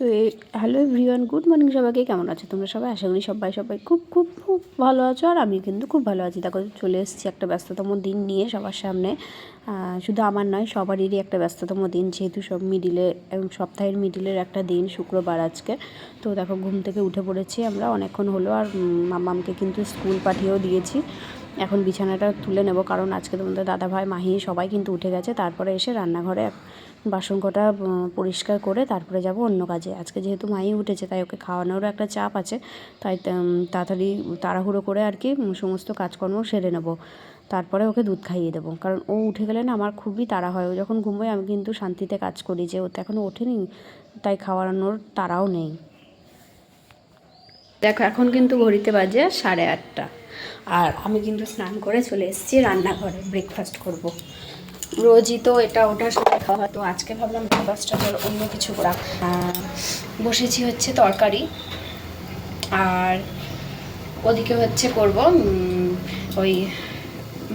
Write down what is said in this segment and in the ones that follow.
So hello everyone, good morning সবাইকে। কেমন আছো তোমরা সবাই? আশা করি সবাই খুব খুব খুব ভালো আছো। আর আমি কিন্তু খুব ভালো আছি। দেখো চলে এসেছি একটা ব্যস্ততম দিন নিয়ে সবার সামনে। শুধু আমার নয়, সবারই একটা ব্যস্ততম দিন, যেহেতু সব মিডিলে সপ্তাহের মিডিলের একটা দিন, শুক্রবার আজকে। তো দেখো ঘুম থেকে উঠে পড়েছি আমরা অনেকক্ষণ হলো, আর মাম্মামকে কিন্তু স্কুল পাঠিয়েও দিয়েছি। এখন বিছানাটা তুলে নেব, কারণ আজকে তোমাদের দাদাভাই, মাহি সবাই কিন্তু উঠে গেছে। তারপরে এসে রান্নাঘরে বাসন কটা পরিষ্কার করে তারপরে যাব অন্য কাজে। আজকে যেহেতু মাই উঠেছে, তাই ওকে খাওয়ানোরও একটা চাপ আছে, তাই তাড়াতাড়ি তাড়াহুড়ো করে আর কি সমস্ত কাজকর্ম সেরে নেব। তারপরে ওকে দুধ খাইয়ে দেবো, কারণ ও উঠে গেলে না আমার খুবই তাড়া হয়। ও যখন ঘুমোয় আমি কিন্তু শান্তিতে কাজ করি, যে ও তো এখনও ওঠেনি, তাই খাওয়ানোর তাড়াও নেই। দেখো এখন কিন্তু ঘড়িতে বাজে 8:30, আর আমি কিন্তু স্নান করে চলে এসেছি রান্নাঘরে, ব্রেকফাস্ট করব। রোজই তো এটা ওটার সাথে খাওয়া, তো আজকে ভাবলাম ব্রেকফাস্টটা অন্য কিছু করা। বসেছি হচ্ছে তরকারি, আর ওদিকে হচ্ছে করব ওই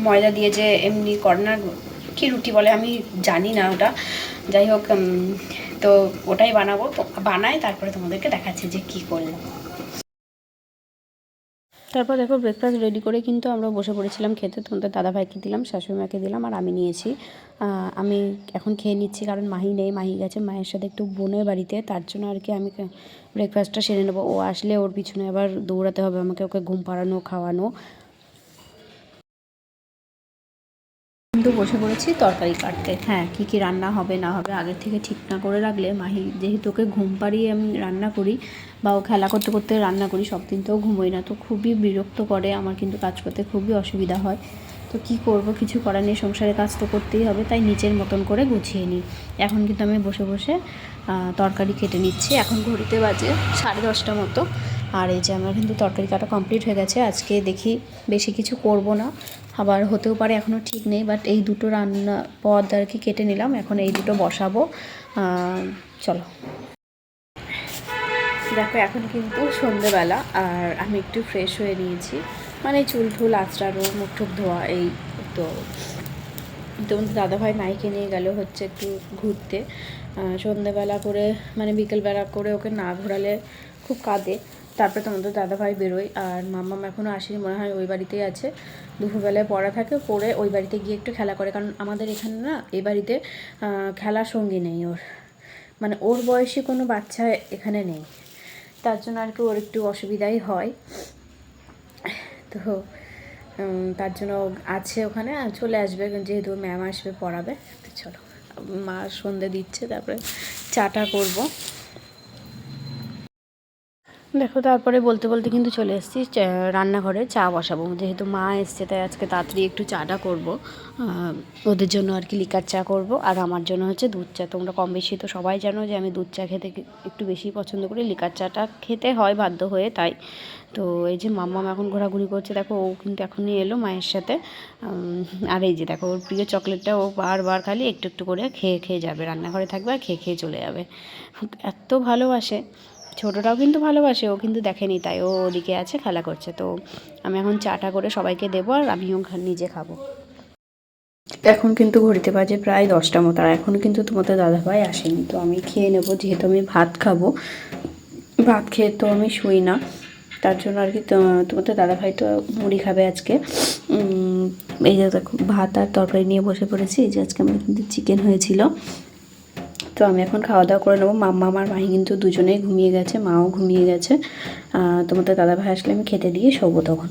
ময়দা দিয়ে যে এমনি কর্নার কি রুটি বলে আমি জানি না ওটা, যাই হোক তো ওটাই বানাবো। তো বানাই, তারপরে তোমাদেরকে দেখাচ্ছি যে কী করলাম। তারপর দেখো ব্রেকফাস্ট রেডি করে কিন্তু আমরা বসে পড়েছিলাম খেতে। তোমাদের দাদাভাইকে দিলাম, শাশুড়িমাকে দিলাম, আর আমি নিয়েছি। আমি এখন খেয়ে নিচ্ছি, কারণ মাহি নেই, মাহি গেছে মায়ের সাথে একটু বোনের বাড়িতে, তার জন্য আর কি আমি ব্রেকফাস্টটা সেরে নেবো। ও আসলে ওর পিছনে আবার দৌড়াতে হবে আমাকে, ওকে ঘুম পাড়ানো, খাওয়ানো। কিন্তু বসে পড়েছি তরকারি কাটতে। হ্যাঁ, কী কী রান্না হবে না হবে আগের থেকে ঠিক না করে রাখলে, মাহি যেহেতু ওকে ঘুম পাড়িয়ে আমি রান্না করি, বা ও খেলা করতে করতে রান্না করি, সব দিন তো ঘুমোই না, তো খুবই বিরক্ত করে, আমার কিন্তু কাজ করতে খুবই অসুবিধা হয়। তো কী করব, কিছু করার নেই, সংসারে কাজ তো করতেই হবে, তাই নিজের মতন করে গুছিয়ে নিই। এখন কিন্তু আমি বসে বসে তরকারি কেটে নিচ্ছি। এখন ঘড়িতে বাজে 10:30 মতো, আর এই যে আমার কিন্তু তরকারি কাটা কমপ্লিট হয়ে গেছে। আজকে দেখি বেশি কিছু করব না, আবার হতেও পারে, এখনও ঠিক নেই, বাট এই দুটো রান্না পদ আর কি কেটে নিলাম, এখন এই দুটো বসাবো। চলো দেখো এখন কিন্তু সন্ধেবেলা, আর আমি একটু ফ্রেশ হয়ে নিয়েছি, মানে চুল ঠুল আঁচড়ানো, মুখ টুক ধোয়া, এই তো। তোমাদের দাদাভাই মাইকে নিয়ে গেল হচ্ছে একটু ঘুরতে সন্ধেবেলা করে, মানে বিকেলবেলা করে ওকে না ঘোরালে খুব কাঁদে। তারপরে তোমাদের দাদাভাই বেরোয়, আর মাম্মাম এখনও আসেনি, মনে হয় ওই বাড়িতেই আছে। দুপুরবেলায় পড়া থাকে, পড়ে ওই বাড়িতে গিয়ে একটু খেলা করে, কারণ আমাদের এখানে না এই বাড়িতে খেলার সঙ্গী নেই ওর, মানে ওর বয়সী কোনো বাচ্চা এখানে নেই, তার জন্য আর কি ওর একটু অসুবিধাই হয়। তো তার জন্য আছে ওখানে, চলে আসবে যেহেতু ম্যাম আসবে পড়াবে। তো চলো, মা সন্ধে দিচ্ছে, তারপরে চাটা করব। দেখো তারপরে বলতে বলতে কিন্তু চলে এসেছি রান্নাঘরে, চা বসাবো। যেহেতু মা এসছে, তাই আজকে তাড়াতাড়ি একটু চাটা করব। ওদের জন্য আর কি লিকার চা করব, আর আমার জন্য হচ্ছে দুধ চা। তোমরা কম বেশি তো সবাই জানো যে আমি দুধ চা খেতে একটু বেশি পছন্দ করি, লিকার চাটা খেতে হয় বাধ্য হয়ে, তাই। তো এই যে মাম্মাম এখন ঘোরাঘুরি করছে, দেখো ও কিন্তু এখনই এলো মায়ের সাথে। আর এই যে দেখো ওর প্রিয় চকলেটটা ও বারবার খালি একটু একটু করে খেয়ে খেয়ে যাবে, রান্নাঘরে থাকবে আর খেয়ে খেয়ে চলে যাবে, এত ভালোবাসে। ছোটোটাও কিন্তু ভালোবাসে, ও কিন্তু দেখেনি, তাই ও ওদিকে আছে খেলা করছে। তো আমি এখন চাটা করে সবাইকে দেবো, আর আমিও নিজে খাবো। এখন কিন্তু ঘড়িতে বাজে প্রায় 10টা মতো, আর এখন কিন্তু তোমাদের দাদাভাই আসেনি, তো আমি খেয়ে নেবো, যেহেতু আমি ভাত খাবো। ভাত খেয়ে তো আমি শুই না, তার জন্য আর কি তোমাদের দাদাভাই তো মুড়ি খাবে আজকে। এই যে দেখো ভাত আর তরকারি নিয়ে বসে পড়েছি, এই যে আজকে আমার কিন্তু চিকেন হয়েছিল। তো আমি এখন খাওয়া দাওয়া করে নেবো। মাম্মা আর মাহি কিন্তু দুজনেই ঘুমিয়ে গেছে, মাও ঘুমিয়ে গেছে। তোমাদের দাদাভাই আসলে আমি খেতে দিয়ে শোবো তখন।